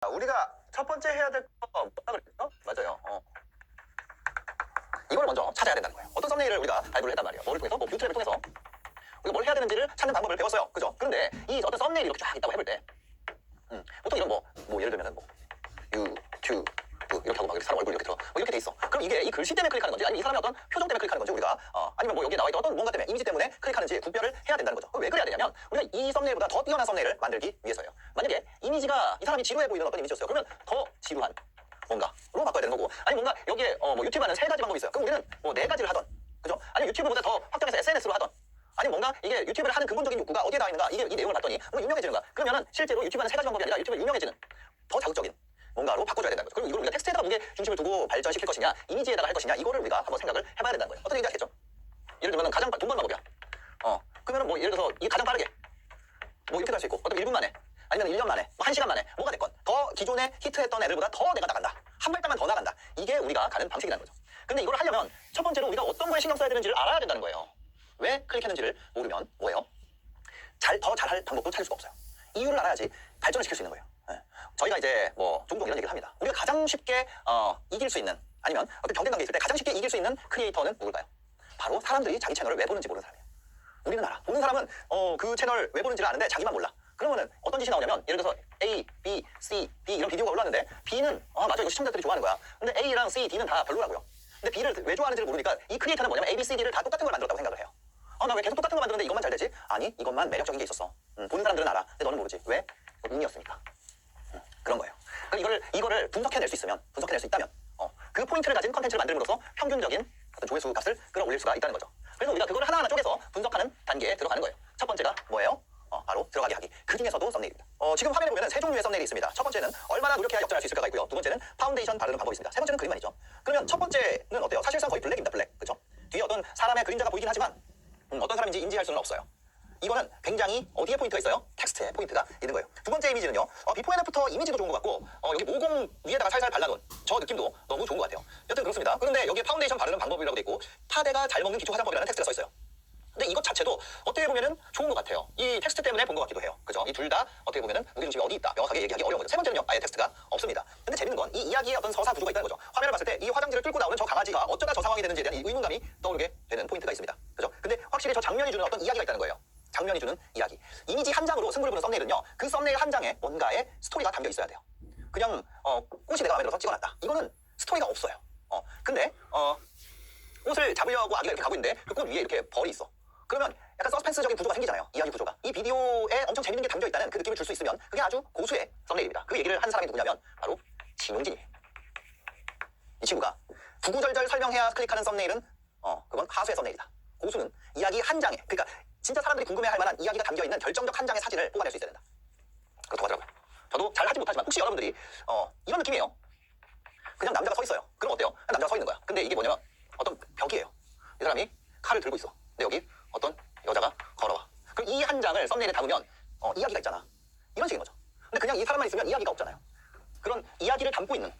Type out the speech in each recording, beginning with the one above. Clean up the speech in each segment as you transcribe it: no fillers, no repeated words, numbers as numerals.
우리가 첫 번째 해야 될 거 뭐라 그랬어? 맞아요. 이걸 먼저 찾아야 된다는 거예요. 어떤 썸네일을 우리가 발굴을 했단 말이에요. 뭐를 통해서? 뭐 뷰트랩을 통해서 우리가 뭘 해야 되는지를 찾는 방법을 배웠어요. 그죠? 그런데 이 어떤 썸네일이 이렇게 쫙 있다고 해볼 때 보통 이런 뭐 예를 들면은 유튜브 이렇게 하고 막 이렇게 사람 얼굴 이렇게 들어 이렇게 돼 있어. 그럼 이게 이 글씨 때문에 클릭하는 건지 아니면 이 사람의 어떤 표정 때문에 클릭하는 건지 우리가 아니면 뭐 여기에 나와 있던 어떤 뭔가 때문에 이미지 때문에 클릭하는지 구별을 해야 된다는 거죠. 왜 그래야 되냐면 우리가 이 썸네일보다 더 뛰어난 썸네일을 만들기 위해서예요. 만약에 이미지가 이 사람이 지루해 보이는 어떤 이미지였어요. 그러면 더 지루한 뭔가로 바꿔야 되는 거고, 아니 뭔가 여기에 뭐 유튜브 하는 3가지 방법이 있어요. 그럼 우리는 뭐 4가지를 하던, 그죠? 아니면 유튜브보다 더 확장해서 SNS로 하던, 아니면 뭔가 이게 유튜브를 하는 근본적인 욕구가 어디에 나와 있는가, 이게 이 내용을 봤더니 뭔가 유명해지는가. 그러면은 실제로 유튜브 하는 3가지 방법이 아니라 유튜브를 유명해지는 더 자극적인 뭔가로 바꿔줘야 된다는 거죠. 그럼 이걸 우리가 텍스트에다가 무게 중심을 두고 발전시킬 것이냐, 이미지에다가 할 것이냐, 이거를 우리가 한번 생각을 해봐야 된다는 거예요. 어떤 얘기인지 아시겠죠? 예를 들면 가장 돈 버는 방법이야. 그러면 뭐 예를 들어서 이게 가장 빠르게 뭐 이렇게 할 수 있고, 어떤 1분 만에 아니면 1년 만에 뭐 1시간 만에 뭐가 됐건 더 기존에 히트했던 애들보다 더 내가 나간다, 한 발짝만 더 나간다, 이게 우리가 가는 방식이라는 거죠. 근데 이걸 하려면 첫 번째로 우리가 어떤 거에 신경 써야 되는지를 알아야 된다는 거예요. 왜 클릭했는지를 모르면 뭐예요? 더 잘할 방법도 찾을 수가 없어요. 이유를 알아야지 발전을 시킬 수 있는 거예요. 저희가 이제 뭐 종종 이런 얘기를 합니다. 우리가 가장 쉽게 이길 수 있는, 아니면 어떤 경쟁 관계에 있을 때 가장 쉽게 이길 수 있는 크리에이터는 누굴까요? 바로 사람들이 자기 채널을 왜 보는지 모르는 사람이에요. 우리는 알아. 보는 사람은 그 채널 왜 보는지를 아는데 자기만 몰라. 그러면은 어떤 짓이 나오냐면, 예를 들어서 A, B, C, D 이런 비디오가 올라왔는데 B는 맞아, 이거 시청자들이 좋아하는 거야. 근데 A랑 C, D는 다 별로라고요. 근데 B를 왜 좋아하는지를 모르니까 이 크리에이터는 뭐냐면 A, B, C, D를 다 똑같은 걸 만들었다고 생각을 해요. 나 왜 계속 똑같은 거 만드는데 이것만 잘 되지? 아니, 이것만 매력적인 게 있었어. 보는 사람들은 알아. 근데 너는 모르지. 왜? 운이었으니까. 그런 거예요. 그러니까 이거를 분석해낼 수 있다면 그 포인트를 가진 컨텐츠를 만들므로써 평균적인 어떤 조회수 값을 끌어올릴 수가 있다는 거죠. 그래서 우리가 그걸 하나하나 쪼개서 분석하는 단계에 들어가는 거예요. 첫 번째가 뭐예요? 바로 들어가게 하기. 그 중에서도 썸네일입니다. 지금 화면에 보면 3종류의 썸네일이 있습니다. 첫 번째는 얼마나 노력해야 역전할 수 있을까가 있고요. 두 번째는 파운데이션 바르는 방법이 있습니다. 세 번째는 그림만이죠. 그러면 첫 번째는 어때요? 사실상 거의 블랙입니다. 블랙. 그렇죠? 뒤에 어떤 사람의 그림자가 보이긴 하지만 어떤 사람인지 인지할 수는 없어요. 이거는 굉장히 어디에 포인트가 있어요? 텍스트에 포인트가 있는 거예요. 두 번째 이미지는요, 비포 앤 애프터 이미지도 좋은 것 같고, 여기 모공 위에다가 살살 발라놓은 저 느낌도 너무 좋은 것 같아요. 여튼 그렇습니다. 그런데 여기에 파운데이션 바르는 방법이라고 돼 있고, 파데가 잘 먹는 기초 화장법이라는 텍스트가 써 있어요. 근데 이것 자체도 어떻게 보면은 좋은 것 같아요. 이 텍스트 때문에 본 것 같기도 해요. 그죠? 이 둘 다 어떻게 보면은 무게중심이 어디 있다, 명확하게 얘기하기 어려운 거죠. 세 번째는요, 아예 텍스트가 없습니다. 근데 재밌는 건 이 이야기의 어떤 서사 구조가 있다는 거죠. 화면을 봤을 때 이 화장지를 뚫고 나오는 저 강아지가 어쩌다 저 상황이 되는지에 대한 이 의문감이 떠오르게 되는 포인트가 있습니다. 그죠? 근데 확실히 저 장면이 주는 어떤 이야기가 있다는 거예요. 장면이 주는 이야기. 이미지 한 장으로 승부를 보는 썸네일은요, 그 썸네일 한 장에 뭔가의 스토리가 담겨 있어야 돼요. 그냥 꽃이 내가 마음에 들어서 찍어놨다, 이거는 스토리가 없어요. 근데 꽃을 잡으려고 아기가 이렇게 가고 있는데 그 꽃 위에 이렇게 벌이 있어. 그러면 약간 서스펜스적인 구조가 생기잖아요. 이야기 구조가. 이 비디오에 엄청 재밌는 게 담겨 있다는 그 느낌을 줄 수 있으면 그게 아주 고수의 썸네일입니다. 그 얘기를 한 사람이 누구냐면 바로 진용진이에요. 이 친구가 구구절절 설명해야 클릭하는 썸네일은 그건 하수의 썸네일이다. 고수는 이야기 한 장에, 그러니까 진짜 사람들이 궁금해할 만한 이야기가 담겨있는 결정적 한 장의 사진을 뽑아낼 수 있어야 된다. 그렇다고 하더라고요. 저도 잘 하지 못하지만 혹시 여러분들이 이런 느낌이에요. 그냥 남자가 서 있어요. 그럼 어때요? 그냥 남자가 서 있는 거야. 근데 이게 뭐냐면 어떤 벽이에요. 이 사람이 칼을 들고 있어. 근데 여기 어떤 여자가 걸어와. 그럼 이 한 장을 썸네일에 담으면 이야기가 있잖아. 이런 식인 거죠. 근데 그냥 이 사람만 있으면 이야기가 없잖아요. 그런 이야기를 담고 있는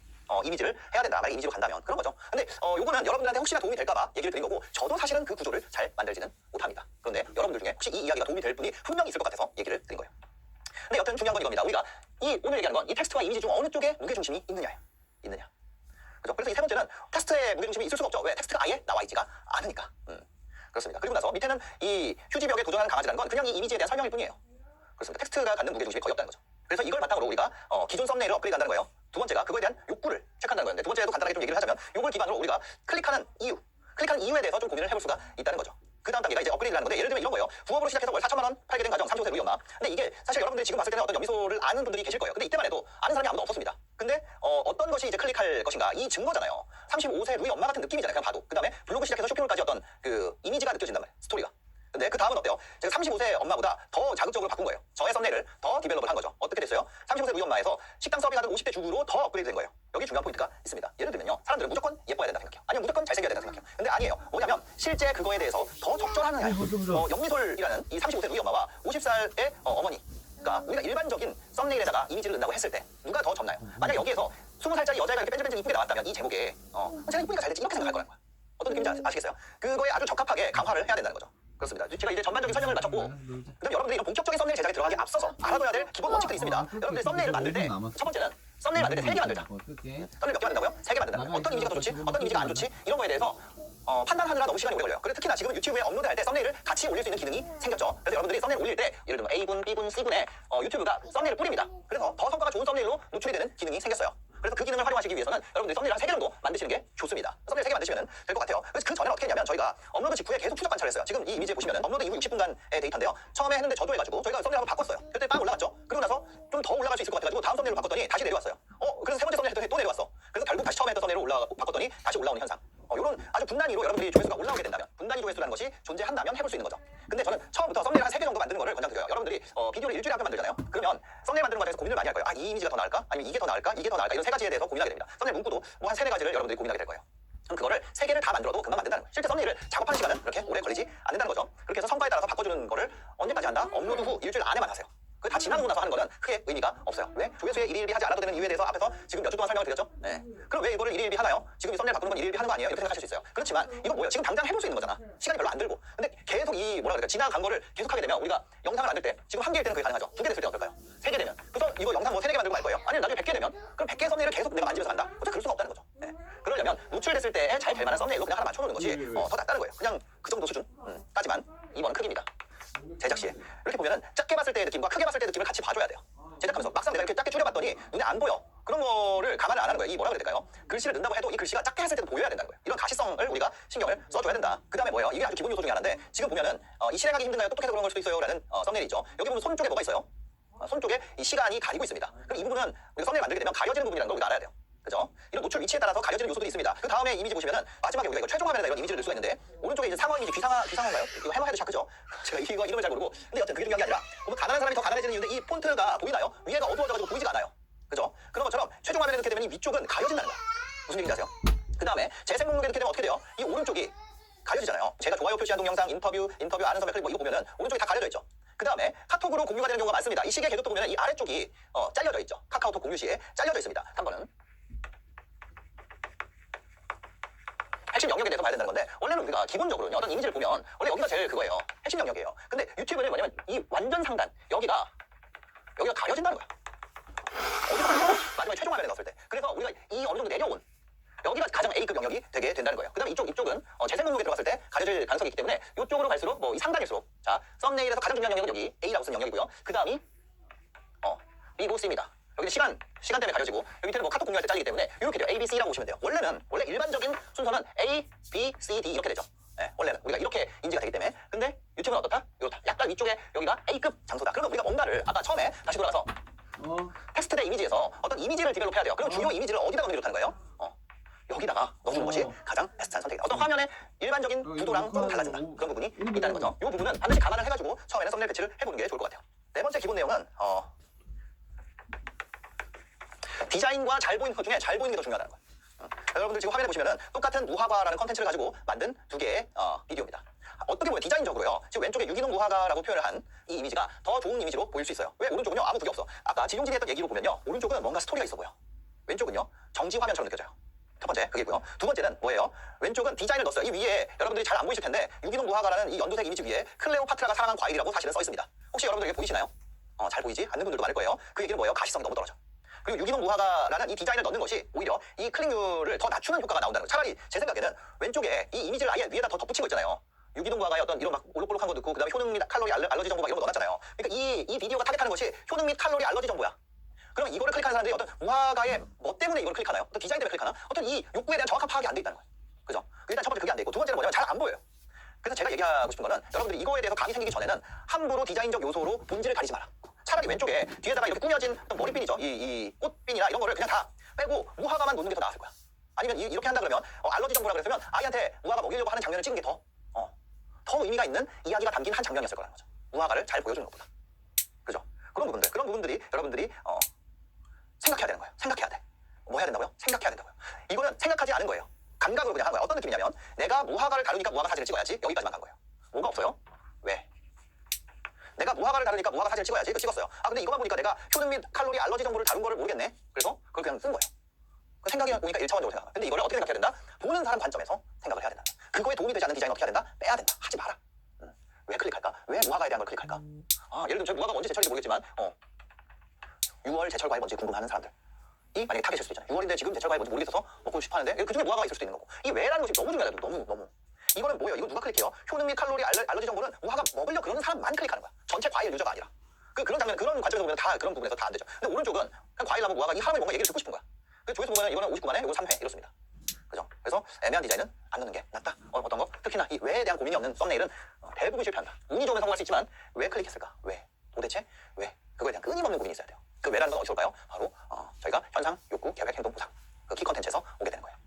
이미지를 해야 된다. 만약 이미지로 간다면 그런 거죠. 근데 요거는 여러분들한테 혹시나 도움이 될까봐 얘기를 드린 거고, 저도 사실은 그 구조를 잘 만들지는 못합니다. 그런데 여러분들 중에 혹시 이 이야기가 도움이 될 분이 분명히 있을 것 같아서 얘기를 드린 거예요. 근데 여튼 중요한 건 이겁니다. 우리가 오늘 얘기하는 건 이 텍스트와 이미지 중 어느 쪽에 무게중심이 있느냐예요. 그죠? 그래서 이 세 번째는 텍스트에 무게중심이 있을 수가 없죠. 왜? 텍스트가 아예 나와 있지가 않으니까. 그렇습니다. 그리고 나서 밑에는 이 휴지벽에 도전하는 강아지라는 건 그냥 이 이미지에 대한 설명일 뿐이에요. 그렇습니다. 텍스트가 갖는 무게중심이 거의 없다는 거죠. 그래서 이걸 바탕으로 우리가 기존 썸네일을 업그레이드한다는 거예요. 두 번째가 그거에 대한 욕구를 체크한다는 건데, 두 번째도 간단하게 좀 얘기를 하자면 이걸 기반으로 우리가 클릭하는 이유에 대해서 좀 고민을 해볼 수가 있다는 거죠. 그 다음 단계가 이제 업그레이드라는 건데, 예를 들면 이런 거예요. 부업으로 시작해서 월 4천만 원 팔게 된 가정, 35세 우리 엄마. 근데 이게 사실 여러분들이 지금 봤을 때는 어떤 연미소를 아는 분들이 계실 거예요. 근데 이때만 해도 아는 사람이 아무도 없었습니다. 근데 어떤 것이 이제 클릭할 것인가, 이 증거잖아요. 35세 루이 엄마 같은 느낌이잖아요. 그냥 봐도. 그 다음에 블로그 시작해서 쇼핑몰까지 어떤 그 이미지가 느껴진단 말이에요. 스토리가. 근데 그 다음은 어때요? 제가 35세 엄마보다 더 자극적으로 바꾼 거예요. 저의 썸네일을 더 디벨롭을 한 거죠. 어떻게 됐어요? 35세 우리 엄마에서 식당 서빙하던 50대 주부로 더 업그레이드 된 거예요. 여기 중요한 포인트가 있습니다. 예를 들면요, 사람들은 무조건 예뻐야 된다 생각해요. 아니면 무조건 잘생겨야 된다 생각해요. 근데 아니에요. 뭐냐면 실제 그거에 대해서 더 적절하느냐. 영미솔이라는 이 35세 우리 엄마와 50살의 어머니가 우리가 일반적인 썸네일에다가 이미지를 넣는다고 했을 때 누가 더 젊나요? 만약 여기에서 20살짜리 여자가 이렇게 뺀질뺀질 이쁘게 나왔다면 이 제목에 제가 이쁘니까 잘 됐지 이렇게 생각할 거라는 거야. 어떤 느낌인지 아시겠어요? 그거에 아주 적합하게 강화를 해야 된다는 거죠. 그렇습니다. 제가 이제 전반적인 설명을 마쳤고, 그럼 여러분들이 이런 본격적인 썸네일 제작에 들어가기 앞서서 알아둬야 될 기본 원칙들이 있습니다. 여러분들이 썸네일을 만들 때 첫 번째는 썸네일 만들 때 3개 만들자. 끌게. 썸네일 몇 개 만든다고요? 3개 만든다는 거예요. 어떤 이미지가 더 좋지? 어떤 이미지가 안 좋지? 이런 거에 대해서 판단하느라 너무 시간이 오래 걸려요. 그리고 특히나 지금 유튜브에 업로드할 때 썸네일을 같이 올릴 수 있는 기능이 생겼죠. 그래서 여러분들이 썸네일 올릴 때 예를 들면 A분, B분, C분에 유튜브가 썸네일을 뿌립니다. 그래서 더 성과가 좋은 썸네일로 노출이 되는 기능이 생겼어요. 그래서 그 기능을 활용하시기 위해서는 여러분들이 썸네일 한 3개 정도 만드시는 게 좋습니다. 썸네일 3개 만드시면 될 것 같아요. 그래서 그 전에는 어떻게 했냐면 저희가 업로드 직후에 계속 추적 관찰을 했어요. 지금 이 이미지에 보시면 업로드 이후 60분간의 데이터인데요. 처음에 했는데 저조해가지고 저희가 썸네일 한번 바꿨어요. 그때 빵 올라갔죠. 그리고 나서 좀 더 올라갈 수 있을 것 같아가지고 다음 썸네일로 바꿨더니 다시 내려왔어요. 그래서 세 번째 썸네일 했더니 또 내려왔어. 그래서 결국 다시 처음에 했던 썸네일로 바꿨더니 다시 올라오는 현상. 이런 아주 분단위로 여러분들이 조회수가 올라오게 된다면 분단위 조회수라는 것이 존재한다면 해볼 수 있는 거죠. 근데 저는 처음부터 썸네일 한 3개 정도 만드는 거를 권장드려요. 여러분들이 비디오를 일주일에 한 편 만들잖아요. 그러면 썸네일 만드는 과정에서 고민을 많이 할 거예요. 이 이미지가 더 나을까? 아니면 이게 더 나을까? 이게 더 나을까? 이런 3가지에 대해서 고민하게 됩니다. 썸네일 문구도 뭐 한 3-4가지를 여러분들이 고민하게 될 거예요. 그럼 그거를 3개를 다 만들어도 금방 만든다는 거예요. 실제 썸네일을 작업하는 시간은 그렇게 오래 걸리지 않는다는 거죠. 그렇게 해서 성과에 따라서 바꿔주는 거를 언제까지 한다? 업로드 후 일주일 안에만 하세요. 그 다 지나고 나서 하는 거는 크게 의미가 없어요. 왜? 조회수에 일일비 하지 않아도 되는 이유에 대해서 앞에서 지금 몇 주 동안 설명을 드렸죠? 네. 그럼 왜 이거를 일일비 하나요? 지금 이 썸네일 바꾸는 건 일일비 하는 거 아니에요? 이렇게 생각하실 수 있어요. 그렇지만 이건 뭐예요? 지금 당장 해볼 수 있는 거잖아. 시간이 별로 안 들고. 근데 계속 지나간 거를 계속 하게 되면 우리가 영상을 만들 때 지금 1개일 때는 그게 가능하죠. 2개 됐을 때는 어떨까요? 3개 되면. 그래서 이거 영상 뭐 3-4개 만들고 말 거예요? 아니면 나중에 100개 되면 그럼 100개 썸네일을 계속 내가 만지면서 간다? 어차피 그럴 수가 없다는 거죠. 네. 그러려면 노출됐을 때 잘 될 만한 썸네일로 그냥 하나 맞춰놓는 것이 더 낫다는 거예요. 그냥 그 정도 수준. 따지만 2번은 크기입니다. 제작 시에 이렇게 보면은 작게 봤을 때의 느낌과 크게 봤을 때의 느낌을 같이 봐줘야 돼요. 제작하면서 막상 내가 이렇게 작게 줄여봤더니 눈에 안 보여. 그런 거를 감안을 안 하는 거예요. 이 뭐라 그래야 될까요? 글씨를 넣는다고 해도 이 글씨가 작게 했을 때도 보여야 된다는 거예요. 이런 가시성을 우리가 신경을 써줘야 된다. 그 다음에 뭐예요? 이게 아주 기본 요소 중에 하나인데 지금 보면은 이 실행하기 힘든가요? 똑똑해서 그런 걸 수도 있어요. 라는 썸네일이 있죠. 여기 보면 손 쪽에 뭐가 있어요? 손 쪽에 이 시간이 가리고 있습니다. 그럼 이 부분은 우리가 썸네일 만들게 되면 가려지는 부분이라는 걸 우리가 알아야 돼요. 그죠? 이런 노출 위치에 따라서 가려지는 요소들이 있습니다. 그 다음에 이미지 보시면은 마지막에 우리가 이거 최종 화면에다 이런 이미지를 넣을 수가 있는데 오른쪽에 이제 상어 이미지 귀상어인가요? 이거 해머헤드 샤크죠? 제가 이거 이름을 잘 모르고 근데 여튼 그게 중요한 게 아니라 보면 가난한 사람이 더 가난해지는 이유인데 이 폰트가 보이나요? 위에가 어두워져가지고 보이지가 않아요. 그죠? 그런 것처럼 최종 화면에 넣게 되면 이 위쪽은 가려진다는 거야. 무슨 얘기인지 아세요? 그 다음에 재생 목록에 넣게 되면 어떻게 돼요? 이 오른쪽이 가려지잖아요. 제가 좋아요 표시한 동영상, 인터뷰 아는 선배 클릭 뭐 이거 보면은 오른쪽이 다 가려져 있죠. 그 다음에 카톡으로 공유가 되는 경우가 많습니다. 이 시계 계속도 보면은 이 아래쪽이 잘려져 있죠. 카카오톡 공유 시에 잘려져 있습니다. 3번은 핵심 영역에 대해서 봐야 된다는 건데 원래는 우리가 기본적으로는 어떤 이미지를 보면 원래 여기가 제일 그거예요. 핵심 영역이에요. 근데 유튜브는 뭐냐면 이 완전 상단 여기가 가려진다는 거야. 어디서 마지막에 최종 화면에 넣었을 때. 그래서 우리가 이 어느 정도 내려온 여기가 가장 A급 영역이 되게 된다는 거예요. 그 다음에 이쪽은 재생 목록에 들어갔을 때 가려질 가능성이 있기 때문에 이쪽으로 갈수록 뭐 이 상단일수록 자 썸네일에서 가장 중요한 영역은 여기 A라고 쓴 영역이고요. 그 다음이 B고 C입니다. 여기는 시간 때문에 가려지고 여기 밑에는 뭐 카톡 공유할 때 잘리기 때문에 이렇게 돼요. A, B, C라고 보시면 돼요. 원래 일반적인 순서는 A, B, C, D 이렇게 되죠. 네, 원래는 우리가 이렇게 인지가 되기 때문에 근데 유튜브는 어떻다? 이렇다. 약간 위쪽에 여기가 A급 장소다. 그러면 우리가 뭔가를 아까 처음에 다시 돌아가서 텍스트 대 이미지에서 어떤 이미지를 디벨롭 해야 돼요. 그럼 주요 이미지를 어디다가 넣는 게 좋다는 거예요? 여기다가 넣어주는 것이 가장 베스트한 선택이다. 어떤 화면의 일반적인 구도랑 조금 달라진다. 그런 부분이 있다는 거죠. 이 부분은 반드시 감안을 해가지고 처음에는 썸네일 배치를 해보는 게 좋을 것 같아요. 네 번째 기본 내용은 디자인과 잘 보이는 것 중에 잘 보이는 게 더 중요하다는 거예요. 여러분들 지금 화면에 보시면은 똑같은 무화과라는 컨텐츠를 가지고 만든 2개의 비디오입니다. 어떻게 보면 디자인적으로요. 지금 왼쪽에 유기농 무화과라고 표현을 한 이 이미지가 더 좋은 이미지로 보일 수 있어요. 왜? 오른쪽은요 아무 그게 없어. 아까 지용진이 했던 얘기로 보면요. 오른쪽은 뭔가 스토리가 있어 보여. 왼쪽은요 정지 화면처럼 느껴져요. 첫 번째 그게 있고요. 두 번째는 뭐예요? 왼쪽은 디자인을 넣었어요. 이 위에 여러분들이 잘 안 보이실 텐데 유기농 무화과라는 이 연두색 이미지 위에 클레오파트라가 사랑한 과일이라고 사실은 써 있습니다. 혹시 여러분들 이게 보이시나요? 잘 보이지 않는 분들도 많을 거예요. 그 얘기는 뭐예요? 가시성이 너무 떨어져. 그리고 유기농 무화과라는 이 디자인을 넣는 것이 오히려 이 클릭률을 더 낮추는 효과가 나온다는 거예요. 차라리 제 생각에는 왼쪽에 이 이미지를 아예 위에다 더 덧붙인 거 있잖아요. 유기농 무화과의 어떤 이런 막 올록볼록한 거 넣고 그다음에 효능 및 칼로리 알러지 정보 막 이런 거 넣어놨잖아요. 그러니까 이 비디오가 타겟하는 것이 효능 및 칼로리 알러지 정보야. 그러면 이거를 클릭하는 사람들이 어떤 무화과의 뭐 때문에 이걸 클릭하나요? 어떤 디자인 때문에 클릭하나? 어떤 이 욕구에 대한 정확한 파악이 안 돼 있다는 거예요. 그죠? 일단 첫 번째 그게 안 돼 있고 두 번째는 뭐냐면 잘 안 보여요. 그래서 제가 얘기하고 싶은 거는 여러분들이 이거에 대해서 감이 생기기 전에는 함부로 디자인적 요소로 본질을 가리지 마라. 차라리 왼쪽에 뒤에다가 이렇게 꾸며진 어떤 머리핀이죠. 이 꽃핀이나 이런 거를 그냥 다 빼고 무화과만 놓는 게 더 나았을 거야. 아니면 이렇게 한다 그러면 알러지 정보라 그랬으면 아이한테 무화과 먹이려고 하는 장면을 찍은 게 더 의미가 있는 이야기가 담긴 한 장면이었을 거라는 거죠. 무화과를 잘 보여주는 것보다. 그죠? 그런 부분들이 여러분들이 생각해야 되는 거예요. 생각해야 돼. 뭐 해야 된다고요? 생각해야 된다고요. 이거는 생각하지 않은 거예요. 감각으로 그냥 한 거야. 어떤 느낌이냐면 내가 무화과를 다루니까 무화과 사진을 찍어야지. 여기까지만 간 거예요. 뭐가 없어요? 왜? 내가 무화과를 다루니까 무화과 사진을 찍어야지. 찍었어요. 근데 이거만 보니까 내가 효능 및 칼로리 알러지 정보를 다룬 거를 모르겠네. 그래서 그걸 그냥 쓴 거예요. 그 생각이 보니까 1차원적으로 생각합니다. 근데 이걸 어떻게 생각해야 된다? 보는 사람 관점에서 생각을 해야 된다. 그거에 도움이 되지 않는 디자인 어떻게 해야 된다? 빼야 된다. 하지 마라. 왜 클릭할까? 왜 무화과에 대한 걸 클릭할까? 예를 들면 저 무화과가 언제 제철인지 모르겠지만 6월 제철 과일 뭔지 궁금해하는 사람들. 이 만약에 타겟일 수도 있잖아요. 6월인데 지금 제철 과일 뭔지 모르겠어서 먹고 싶어 하는데 그 중에 무화과가 있을 수도 있는 거고. 이 왜라는 것이 너무 중요하다. 너무. 이거는 뭐예요? 이거 누가 클릭해요? 효능 및 칼로리 알러지 정보는 무화과 먹으려 그러는 사람만 클릭하는 거야. 전체 과일 유저가 아니라. 그런 장면, 그런 관점에서 보면 다 그런 부분에서 다 안 되죠. 근데 오른쪽은 그냥 과일 나무 무화과 이 하나만 뭔가 얘기를 듣고 싶은 거야. 그 조회수 보면 이거는 59만에 이거 3회 이렇습니다. 그죠? 그래서 애매한 디자인은 안 넣는 게 낫다. 어떤 거? 특히나 이 왜에 대한 고민이 없는 썸네일은 대부분 실패한다. 운이 좋으면 성공할 수 있지만 왜 클릭했을까? 왜? 도대체 왜? 그거에 대한 끊임없는 고민이 있어야 돼요. 그 왜라는 건 어디서 올까요? 바로 저희가 현상, 욕구, 계획, 행동, 보상 그 키 컨텐츠에서 오게 되는 거예요.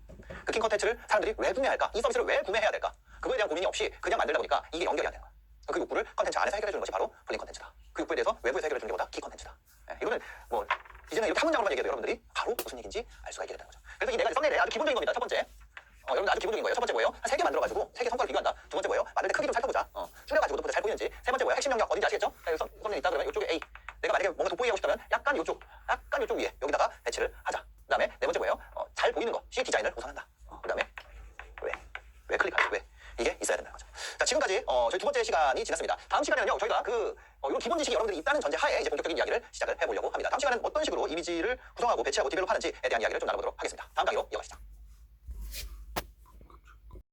그 키 컨텐츠를 사람들이 왜 구매할까? 이 서비스를 왜 구매해야 될까? 그거에 대한 고민이 없이 그냥 만들다 보니까 이게 연결이 안 되는 거야. 그 욕구를 컨텐츠 안에서 해결해 주는 것이 바로 블링 컨텐츠다. 그 욕구에 대해서 외부에서 해결해 주는 게 보다 키 컨텐츠다. 이거는 뭐 이제는 이렇게 한 문장으로만 얘기해도 여러분들이 바로 무슨 얘기인지 알 수가 있게 되는 거죠. 그래서 이 네 가지 썸네일의 아주 기본적인 겁니다. 첫 번째. 여러분 아주 기본적인 거예요. 첫 번째 뭐예요? 한 3개 만들어가지고 3개 성과를 비교한다. 두 번째 뭐예요? 만들 때 크기 좀 살펴보자. 줄여가지고 또 잘 보이는지. 세 번째 뭐야? 핵심 영역 어딘지 아시겠죠? 여기서 썸네일 있다 그러면 이쪽에 A. 내가 만약에 뭔가 돋보이게 하고 싶다면 약간 이쪽 위에 여기다가 배치를 하자. 그다음에 네 번째 뭐예요? 잘 보이는 것이 디자인을 우선한다. 그다음에 왜 클릭하지? 왜? 이게 있어야 된다는 거죠. 자, 지금까지 저희 두 번째 시간이 지났습니다. 다음 시간에는요, 저희가 이런 기본 지식이 여러분들이 있다는 전제 하에 이제 본격적인 이야기를 시작을 해보려고 합니다. 다음 시간에는 어떤 식으로 이미지를 구성하고 배치하고 디벨롭 하는지에 대한 이야기를 좀 나눠보도록 하겠습니다. 다음 강의로 이어가시죠.